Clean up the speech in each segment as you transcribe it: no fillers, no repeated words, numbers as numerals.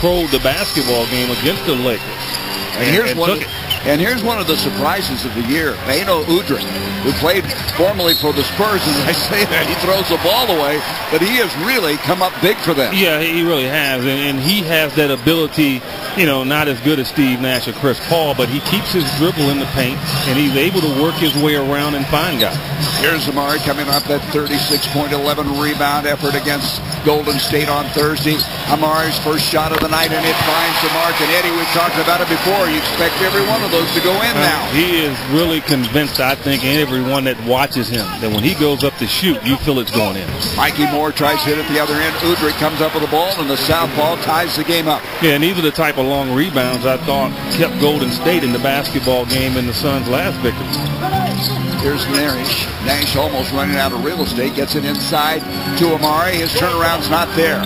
controlled the basketball game against the Lakers. And here's one of the surprises of the year. Beno Udrih, who played formerly for the Spurs, and I say that he throws the ball away, but he has really come up big for them. Yeah, he really has, and he has that ability, not as good as Steve Nash or Chris Paul, but he keeps his dribble in the paint, and he's able to work his way around and find guys. Here's Amar'e coming off that 36.11 rebound effort against Golden State on Thursday. Amar'e's first shot of the night, and it finds the mark. And Eddie, we've talked about it before. You expect every one of those to go in now. He is really convinced, I think, and everyone that watches him, that when he goes up to shoot, you feel it's going in. Mikey Moore tries to hit at the other end. Udrih comes up with the ball, and the southpaw ties the game up. Yeah, and these are the type of long rebounds I thought kept Golden State in the basketball game in the Suns' last victory. Here's Nash. Nash almost running out of real estate. Gets it inside to Amar'e. His turnaround's not there.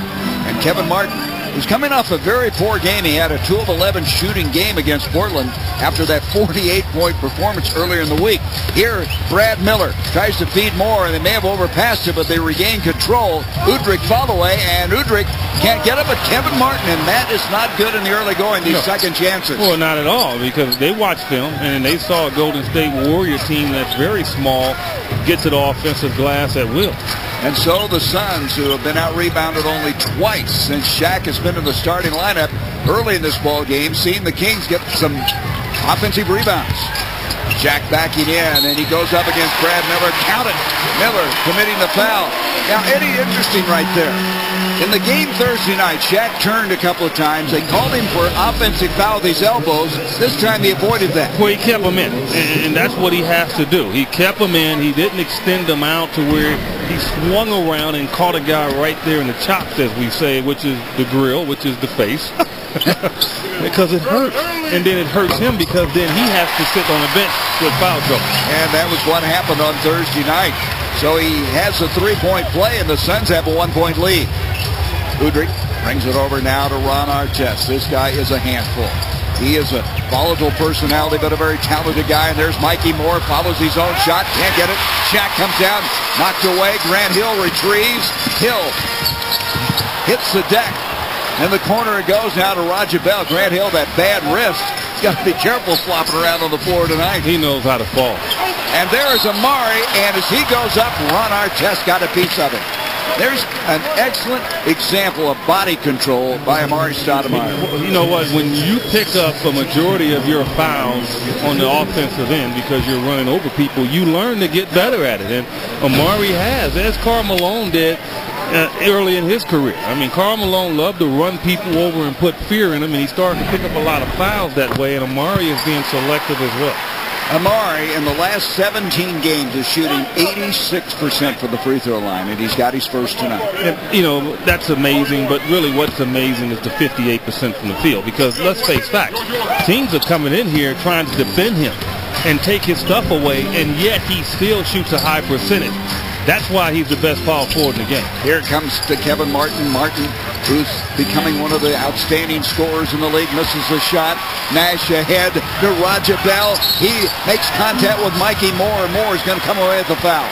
And Kevin Martin, who's coming off a very poor game. He had a 2 of 11 shooting game against Portland after that 48-point performance earlier in the week. Here, Brad Miller tries to feed Moore, and they may have overpassed it, but they regain control. Udrih foul away, and Udrih can't get it, but Kevin Martin, and that is not good in the early going, these second chances. Well, not at all, because they watched film, and they saw a Golden State Warrior team that's very small, gets it offensive glass at will. And so the Suns, who have been out-rebounded only twice since Shaq has been in the starting lineup early in this ball game, seeing the Kings get some offensive rebounds. Shaq backing in, and he goes up against Brad Miller. Count it. Miller committing the foul. Now, Eddie, interesting right there. In the game Thursday night, Shaq turned a couple of times. They called him for an offensive foul with his elbows. This time he avoided that. Well, he kept him in, and that's what he has to do. He kept him in. He didn't extend them out to where he swung around and caught a guy right there in the chops, as we say, which is the grill, which is the face. Because it hurts. And then it hurts him because then he has to sit on the bench with foul trouble. And that was what happened on Thursday night. So he has a three-point play, and the Suns have a one-point lead. Udrih brings it over now to Ron Artest. This guy is a handful. He is a volatile personality, but a very talented guy. And there's Mikey Moore, follows his own shot, can't get it. Shaq comes down, knocked away. Grant Hill retrieves. Hill hits the deck. In the corner it goes now to Raja Bell. Grant Hill, that bad wrist. He's got to be careful flopping around on the floor tonight. He knows how to fall. And there is Amar'e, and as he goes up, Ron Artest got a piece of it. There's an excellent example of body control by Amar'e Stoudemire. You know what? When you pick up a majority of your fouls on the offensive end because you're running over people, you learn to get better at it. And Amar'e has, as Karl Malone did early in his career. I mean, Karl Malone loved to run people over and put fear in them, and he started to pick up a lot of fouls that way, and Amar'e is being selective as well. Amar'e, in the last 17 games, is shooting 86% from the free throw line, and he's got his first tonight. And, you know, that's amazing, but really what's amazing is the 58% from the field, because let's face facts. Teams are coming in here trying to defend him and take his stuff away, and yet he still shoots a high percentage. That's why he's the best power forward in the game. Here it comes to Kevin Martin. Martin, who's becoming one of the outstanding scorers in the league, misses the shot. Nash ahead to Raja Bell. He makes contact with Mikey Moore, and Moore is going to come away with the foul.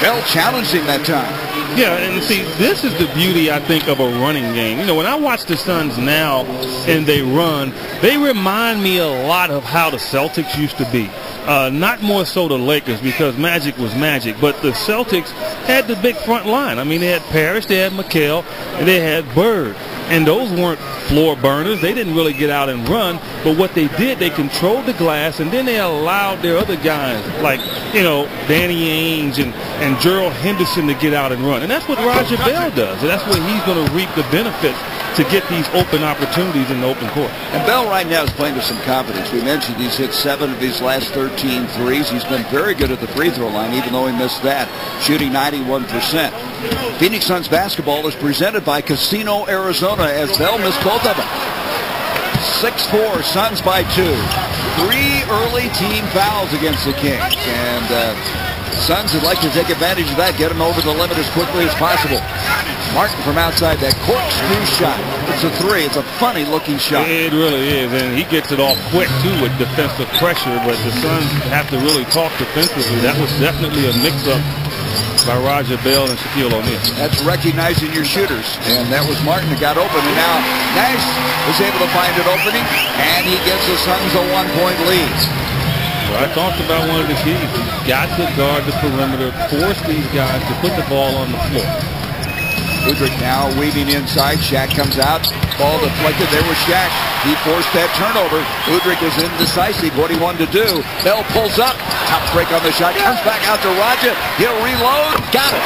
Bell challenged him that time. Yeah, and see, this is the beauty, I think, of a running game. You know, when I watch the Suns now and they run, they remind me a lot of how the Celtics used to be. Not more so the Lakers, because Magic was Magic, but the Celtics had the big front line. I mean, they had Parrish, they had McHale, and they had Bird. And those weren't floor burners. They didn't really get out and run. But what they did, they controlled the glass, and then they allowed their other guys, like, you know, Danny Ainge and Gerald Henderson to get out and run. And that's what Raja Bell does. And that's where he's going to reap the benefits to get these open opportunities in the open court. And Bell right now is playing with some confidence. We mentioned he's hit 7 of his last 13 threes. He's been very good at the free throw line, even though he missed that, shooting 91%. Phoenix Suns basketball is presented by Casino Arizona, as Bell missed both of them. 6-4, Suns by 2. 3 early team fouls against the Kings. And Suns would like to take advantage of that, get them over the limit as quickly as possible. Martin from outside, that corkscrew shot. It's a 3. It's a funny-looking shot. It really is, and he gets it off quick, too, with defensive pressure, but the Suns have to really talk defensively. That was definitely a mix-up by Roger Bell and Shaquille O'Neal. That's recognizing your shooters. And that was Martin that got open. And now Nash was able to find an opening, and he gives the Suns a 1-point lead. Well, I talked about one of the keys. He's got to guard the perimeter, force these guys to put the ball on the floor. Udrih now weaving inside. Shaq comes out. Ball deflected. There was Shaq. He forced that turnover. Udrih was indecisive what he wanted to do. Bell pulls up. Outbreak on the shot. Comes back out to Roger. He'll reload. Got it.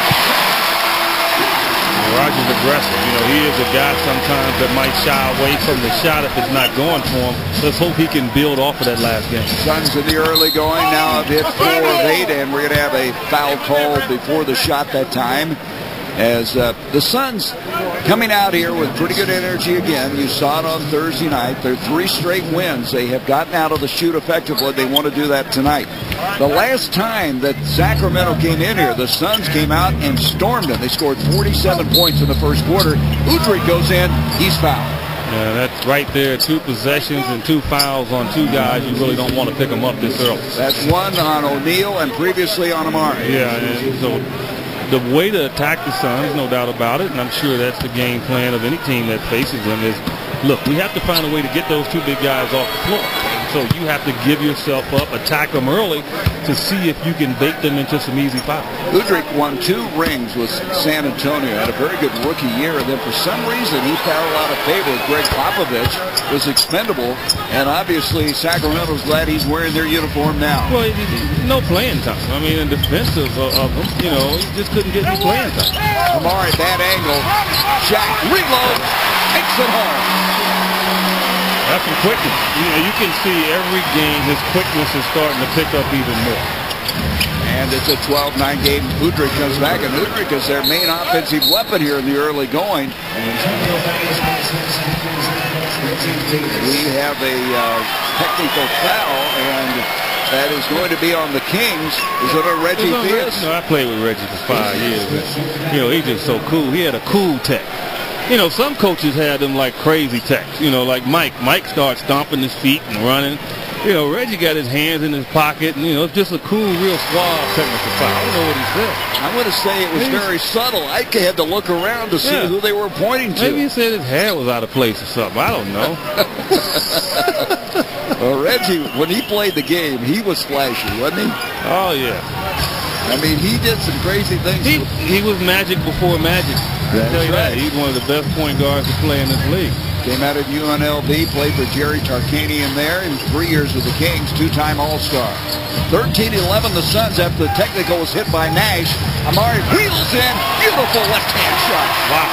Roger's aggressive. You know, he is a guy sometimes that might shy away from the shot if it's not going for him. Let's hope he can build off of that last game. Suns in the early going. Now have hit 4 of 8, and we're going to have a foul call before the shot that time. As the Suns coming out here with pretty good energy again. You saw it on Thursday night. They're 3 straight wins. They have gotten out of the shoot effectively. They want to do that tonight. The last time that Sacramento came in here, the Suns came out and stormed them. They scored 47 points in the first quarter. Udrih goes in. He's fouled. Yeah, that's right there. 2 possessions and 2 fouls on 2 guys. You really don't want to pick them up this early. That's 1 on O'Neal and previously on Amari. Yeah, and so the way to attack the Suns, no doubt about it, and I'm sure that's the game plan of any team that faces them, is, look, we have to find a way to get those 2 big guys off the floor. So you have to give yourself up, attack them early to see if you can bait them into some easy fouls. Udrih won 2 rings with San Antonio, had a very good rookie year, and then for some reason he fell out of favor with Greg Popovich, was expendable, and obviously Sacramento's glad he's wearing their uniform now. Well, no playing time. I mean, in defensive of him, you know, he just couldn't get any playing time. Amari, bad angle. Shaq, reload, takes it home. That's some quickness. You know, you can see every game his quickness is starting to pick up even more. And it's a 12-9 game. Udrih comes back, and Udrih is their main offensive weapon here in the early going. We have a technical foul, and that is going to be on the Kings. Is it on Reggie Theus? You know, I played with Reggie for 5 years. And, you know, he's just so cool. He had a cool tech. You know, some coaches had them like crazy techs. You know, like Mike. Mike starts stomping his feet and running. You know, Reggie got his hands in his pocket, and, you know, it's just a cool, real suave technical foul. I don't know what he said. I'm going to say it was very subtle. I had to look around to see who they were pointing to. Maybe he said his hair was out of place or something. I don't know. Well, Reggie, when he played the game, he was flashy, wasn't he? Oh, yeah. I mean, he did some crazy things. He was magic before magic. I tell you that. He's one of the best point guards to play in this league. Came out of UNLV, played for Jerry Tarkanian there in 3 years with the Kings, 2-time All-Star. 13-11 the Suns after the technical was hit by Nash. Amari wheels in, beautiful left-hand shot. Wow.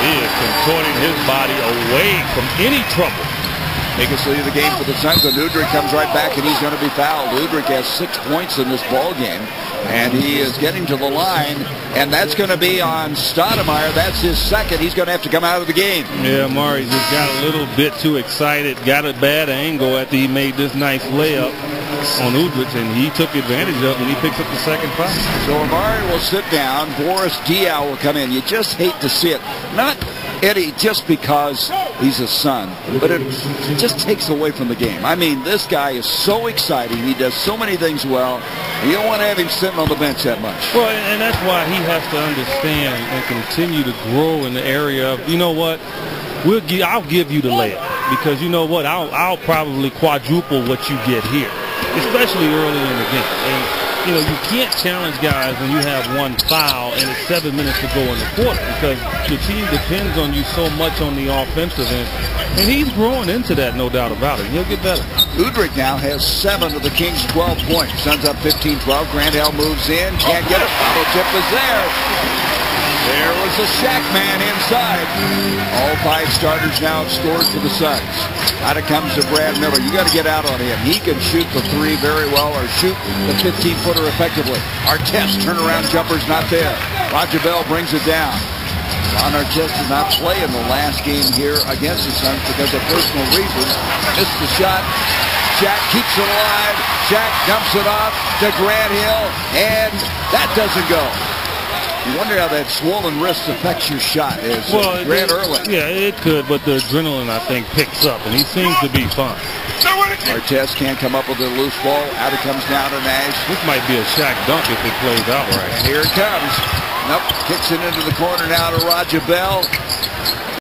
He is contorting his body away from any trouble. Biggest lead of the game for the Suns, and Udrih comes right back, and he's going to be fouled. Udrih has 6 points in this ball game, and he is getting to the line, and that's going to be on Stoudemire. That's his second. He's going to have to come out of the game. Yeah, Murray just got a little bit too excited, got a bad angle after he made this nice layup on Udrih, and he took advantage of it when he picks up the second foul. So Amari will sit down. Boris Diaw will come in. You just hate to see it. Not Eddie just because he's a son, but it just takes away from the game. I mean, this guy is so exciting. He does so many things well. You don't want to have him sitting on the bench that much. Well, and that's why he has to understand and continue to grow in the area of, you know what, I'll give you the layup, because you know what, I'll probably quadruple what you get here, especially early in the game. And you know, you can't challenge guys when you have 1 foul and it's 7 minutes to go in the quarter, because the team depends on you so much on the offensive end. And he's growing into that, no doubt about it. He'll get better. Udrih now has 7 of the Kings' 12 points. Suns up 15-12. Grant Hill moves in. Can't get it. Follow tip is there. There was the Shaq man inside. All 5 starters now have scored for the Suns. Out it comes to Brad Miller. You got to get out on him. He can shoot the 3 very well, or shoot the 15-footer effectively. Artest turnaround jumper's not there. Roger Bell brings it down. Ron Artest did not play in the last game here against the Suns because of personal reasons. Missed the shot. Shaq keeps it alive. Shaq dumps it off to Grant Hill, and that doesn't go. You wonder how that swollen wrist affects your shot. Grant Erwin. Yeah, it could, but the adrenaline, I think, picks up, and he seems to be fine. Artest can't come up with a loose ball. Out it comes down to Nash. This might be a Shaq dunk if it plays out right. And here it comes. Nope. Kicks it into the corner now to Roger Bell.